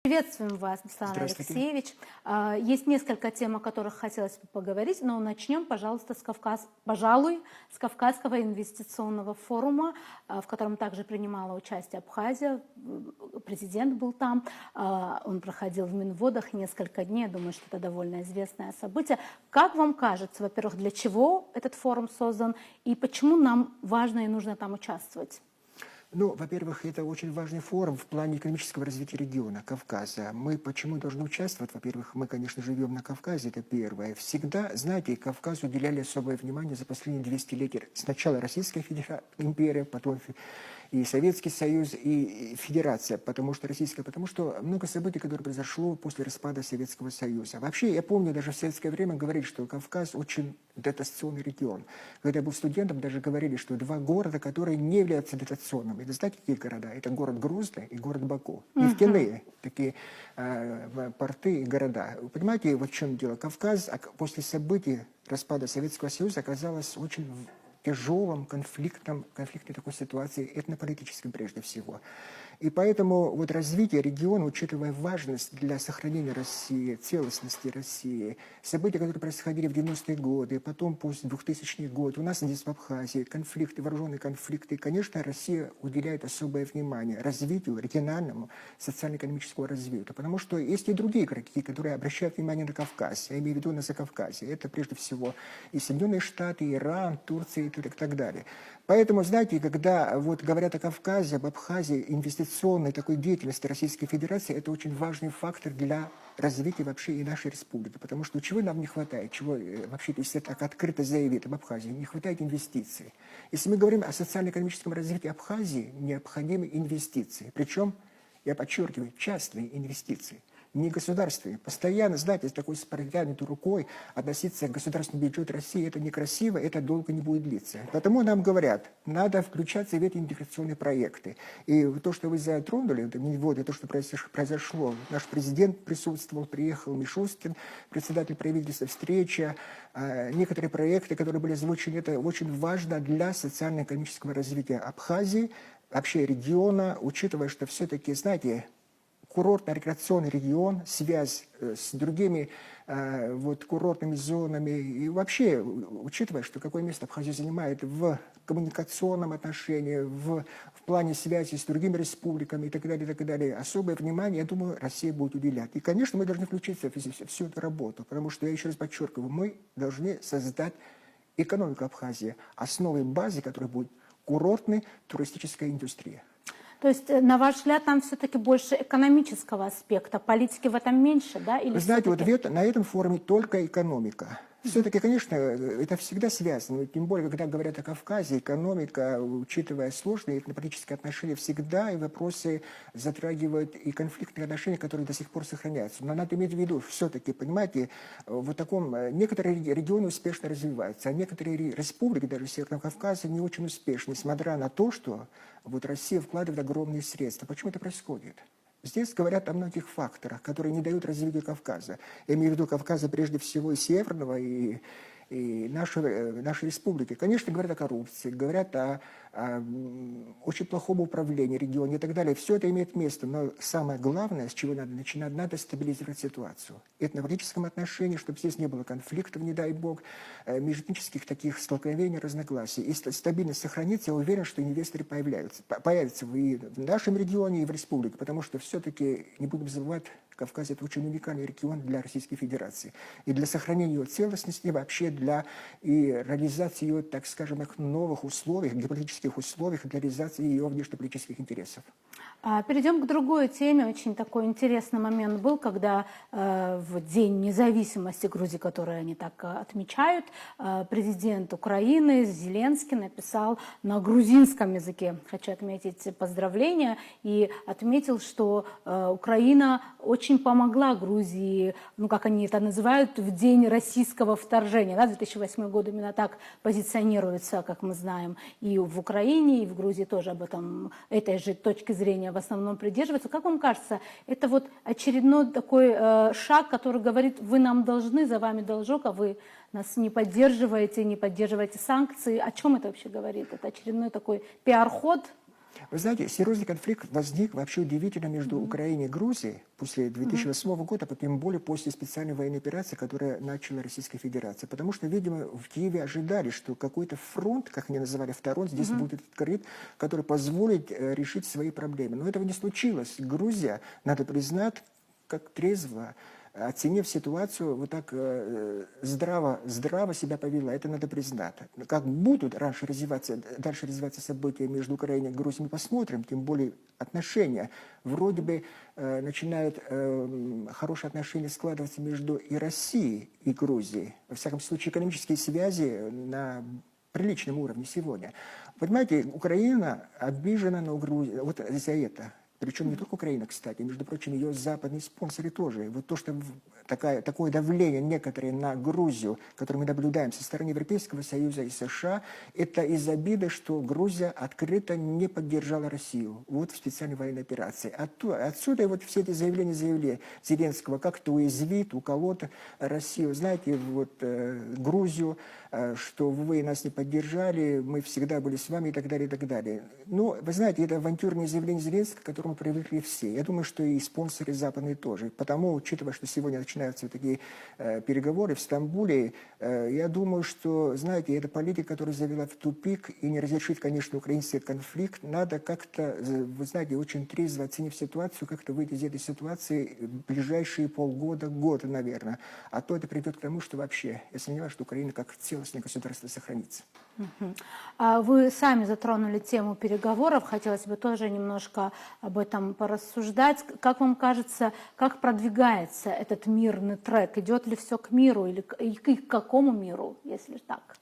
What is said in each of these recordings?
Приветствуем вас, Беслан Алексеевич. Есть несколько тем, о которых хотелось бы поговорить, но начнем, пожалуйста, пожалуй, с Кавказского инвестиционного форума, в котором также принимала участие Абхазия. Президент был там, он проходил в Минводах несколько дней. Я думаю, что это довольно известное событие. Как вам кажется, во-первых, для чего этот форум создан и почему нам важно и нужно там участвовать? Ну, во-первых, это очень важный форум в плане экономического развития региона Кавказа. Мы почему должны участвовать? Во-первых, мы, конечно, живем на Кавказе, это первое. Всегда, знаете, Кавказу уделяли особое внимание за последние 200 лет. Сначала Российская империя, потом и Советский Союз, и Федерация, потому что много событий, которые произошло после распада Советского Союза. Вообще, я помню, даже в советское время говорили, что Кавказ очень дотационный регион. Когда я был студентом, даже говорили, что два города, которые не являются дотационными. Это знаете, какие города? Это город Грузда и город Баку. Нефтяные такие порты и города. Вы понимаете, вот в чем дело? Кавказ после событий распада Советского Союза оказалось очень тяжелом конфликтной такой ситуации, этнополитической прежде всего. И поэтому вот развитие региона, учитывая важность для сохранения России, целостности России, события, которые происходили в 90-е годы, потом после 2000-х годов, у нас здесь в Абхазии конфликты, вооруженные конфликты, конечно, Россия уделяет особое внимание развитию, региональному, социально-экономическому развитию, потому что есть и другие игроки, которые обращают внимание на Кавказ, я имею в виду на Закавказье, это прежде всего и Соединенные Штаты, Иран, Турция и так далее. Поэтому, знаете, когда вот говорят о Кавказе, об Абхазии, инвестиционной такой деятельности Российской Федерации, это очень важный фактор для развития вообще и нашей республики. Потому что чего нам не хватает, чего вообще, если так открыто заявить об Абхазии, не хватает инвестиций. Если мы говорим о социально-экономическом развитии Абхазии, необходимы инвестиции. Причем, я подчеркиваю, частные инвестиции. Не государственные. Постоянно, знаете, с такой протянутой рукой относиться к государственному бюджету России, это некрасиво, это долго не будет длиться. Потому нам говорят, надо включаться в эти интеграционные проекты. И то, что вы затронули, то, что произошло, наш президент присутствовал, приехал Мишустин, председатель правительства, встреча, некоторые проекты, которые были озвучены, это очень важно для социально-экономического развития Абхазии, вообще региона, учитывая, что все-таки, знаете, курортно-рекреационный регион, связь с другими вот, курортными зонами. И вообще, учитывая, что какое место Абхазия занимает в коммуникационном отношении, в плане связи с другими республиками и так далее, особое внимание, я думаю, Россия будет уделять. И, конечно, мы должны включиться в всю эту работу, потому что, я еще раз подчеркиваю, мы должны создать экономику Абхазии, основой базы, которой будет курортная туристическая индустрия. То есть, на ваш взгляд, там все-таки больше экономического аспекта, политики в этом меньше, да? Или вы знаете, вот на этом форуме только экономика. Все-таки, конечно, это всегда связано. Тем более, когда говорят о Кавказе, экономика, учитывая сложные этнополитические отношения, всегда и вопросы затрагивают и конфликтные отношения, которые до сих пор сохраняются. Но надо иметь в виду, все-таки, понимаете, вот таком некоторые регионы успешно развиваются, а некоторые республики, даже Северного Кавказа, не очень успешны, несмотря на то, что вот Россия вкладывает огромные средства. Почему это происходит? Здесь говорят о многих факторах, которые не дают развитию Кавказа. Я имею в виду Кавказа прежде всего и Северного, и нашей республики. Конечно, говорят о коррупции, говорят о очень плохом управлении регионе и так далее. Все это имеет место, но самое главное, с чего надо начинать, надо стабилизировать ситуацию. Этнологическом отношении, чтобы здесь не было конфликтов, не дай бог, межэтнических таких столкновений, разногласий. И стабильность сохранится, я уверен, что инвесторы появятся и в нашем регионе, и в республике, потому что все-таки, не будем забывать, Кавказ – это очень уникальный регион для Российской Федерации. И для сохранения ее целостности, вообще для реализации ее, так скажем, новых условиях, геополитических условиях, для реализации ее внешнеполитических интересов. Перейдем к другой теме. Очень такой интересный момент был, когда в День независимости Грузии, который они так отмечают, президент Украины Зеленский написал на грузинском языке, хочу отметить, поздравления, и отметил, что Украина очень помогла Грузии, ну как они это называют, в день российского вторжения. Да, 2008 год именно так позиционируется, как мы знаем, и в Украине, и в Грузии тоже об этом, этой же точки зрения в основном придерживаются. Как вам кажется, это вот очередной такой шаг, который говорит, вы нам должны, за вами должок, а вы нас не поддерживаете санкции. О чем это вообще говорит? Это очередной такой пиар-ход? Вы знаете, серьезный конфликт возник вообще удивительно между Украиной и Грузией после 2008 года, а тем более после специальной военной операции, которая начала Российская Федерация. Потому что, видимо, в Киеве ожидали, что какой-то фронт, как они называли, второй, здесь будет открыт, который позволит решить свои проблемы. Но этого не случилось. Грузия, надо признать, как трезво, оценив ситуацию, вот так здраво себя повела. Это надо признать. Как будут дальше развиваться события между Украиной и Грузией, мы посмотрим. Тем более отношения. Вроде бы начинают хорошие отношения складываться между и Россией, и Грузией. Во всяком случае, экономические связи на приличном уровне сегодня. Понимаете, Украина обижена на Грузию вот за это. Причем не только Украина, кстати, между прочим, ее западные спонсоры тоже. Вот то, что такое давление некоторые на Грузию, которое мы наблюдаем со стороны Европейского Союза и США, это из обиды, что Грузия открыто не поддержала Россию вот в специальной военной операции. Отсюда вот все эти заявления Зеленского, как-то уязвит, уколоть Россию, знаете, вот Грузию, что вы нас не поддержали, мы всегда были с вами и так далее, и так далее. Но, вы знаете, это авантюрные заявления Зеленского, к которому привыкли все. Я думаю, что и спонсоры западные тоже. Потому, учитывая, что сегодня начинаются такие переговоры в Стамбуле, я думаю, что, знаете, эта политика, которая завела в тупик и не разрешит, конечно, украинский конфликт, надо как-то, вы знаете, очень трезво оценив ситуацию, как-то выйти из этой ситуации в ближайшие полгода, год, наверное. А то это приведет к тому, что вообще, я сомневаюсь, что Украина как целостное государство сохранится. Вы сами затронули тему переговоров, хотелось бы тоже немножко об этом порассуждать. Как вам кажется, как продвигается этот мирный трек? Идет ли все к миру или к какому миру, если так?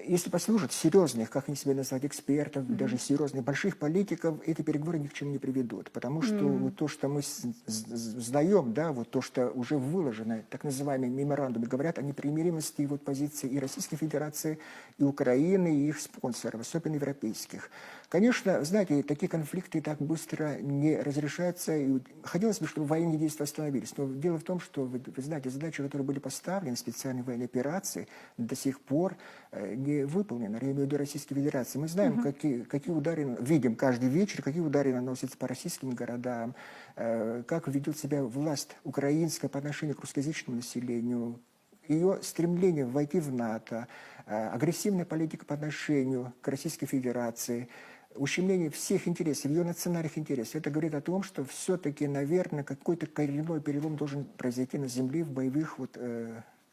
Если послушать серьезных, как они себя назвать, экспертов, даже серьезных больших политиков, эти переговоры ни к чему не приведут. Потому что вот то, что мы знаем, да, вот то, что уже выложено, так называемые меморандумы, говорят о непримиримости вот позиции и Российской Федерации, и Украины, и их спонсоров, особенно европейских. Конечно, знаете, такие конфликты так быстро не разрешаются. И хотелось бы, чтобы военные действия остановились. Но дело в том, что, вы знаете, задачи, которые были поставлены в специальной военной операции, до сих пор не выполнены. Я имею в виду Российской Федерации. Мы знаем, какие удары, видим каждый вечер, какие удары наносятся по российским городам, как ведет себя власть украинская по отношению к русскоязычному населению, ее стремление войти в НАТО, агрессивная политика по отношению к Российской Федерации, ущемление всех интересов, ее национальных интересов. Это говорит о том, что все-таки, наверное, какой-то коренной перелом должен произойти на земле в боевых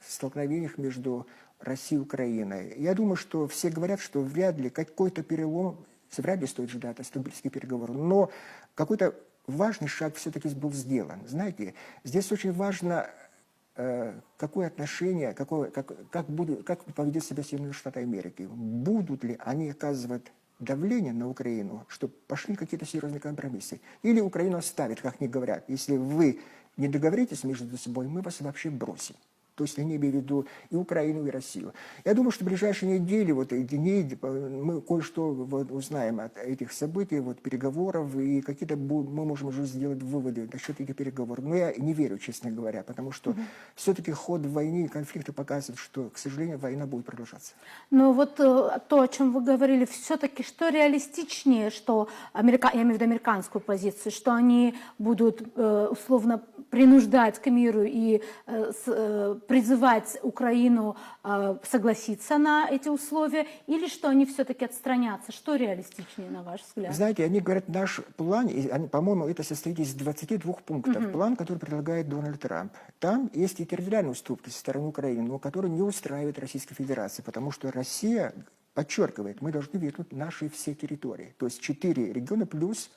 столкновениях между Россией и Украиной. Я думаю, что все говорят, что вряд ли какой-то перелом, вряд ли стоит ждать от стамбульских переговоров, но какой-то важный шаг все-таки был сделан. Знаете, здесь очень важно, какое отношение, как поведет себя Соединенные Штаты Америки. Будут ли они оказывать давление на Украину, чтобы пошли какие-то серьезные компромиссы. Или Украину оставят, как они говорят. Если вы не договоритесь между собой, мы вас вообще бросим. То есть они имеют в виду и Украину, и Россию. Я думаю, что в ближайшие недели, дни, мы кое-что узнаем от этих событий, переговоров, и какие-то мы можем уже сделать выводы насчет этих переговоров. Но я не верю, честно говоря, потому что все-таки ход войны и конфликта показывает, что, к сожалению, война будет продолжаться. Но вот то, о чем вы говорили, все-таки что реалистичнее, что я имею в виду американскую позицию, что они будут условно принуждать к миру и призывать Украину согласиться на эти условия, или что они все-таки отстранятся? Что реалистичнее, на ваш взгляд? Знаете, они говорят, наш план, по-моему, это состоит из 22 пунктов. План, который предлагает Дональд Трамп. Там есть и территориальные уступки со стороны Украины, но которые не устраивают Российской Федерации, потому что Россия подчеркивает, мы должны вернуть наши все территории. То есть 4 региона плюс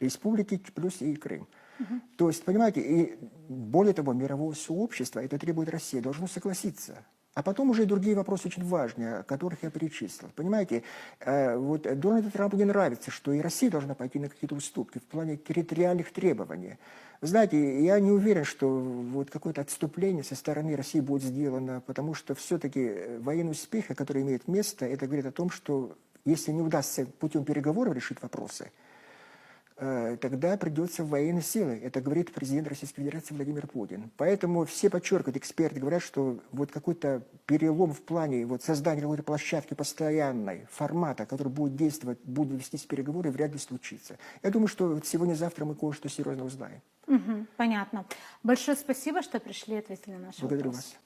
республики, плюс и Крым. То есть, понимаете, и более того, мировое сообщество, это требует России, должно согласиться. А потом уже и другие вопросы очень важные, о которых я перечислил. Понимаете, Дональду Трампу не нравится, что и Россия должна пойти на какие-то уступки в плане территориальных требований. Знаете, я не уверен, что какое-то отступление со стороны России будет сделано, потому что все-таки военные успехи, которые имеют место, это говорит о том, что если не удастся путем переговоров решить вопросы, тогда придется военной силой. Это говорит президент Российской Федерации Владимир Путин. Поэтому все подчеркивают, эксперты говорят, что вот какой-то перелом в плане вот создания какой-то площадки постоянной, формата, который будет действовать, будут вестись переговоры, вряд ли случится. Я думаю, что вот сегодня-завтра мы кое-что серьезно узнаем. Понятно. Большое спасибо, что пришли и ответили на наши Благодарю вопросы. вас.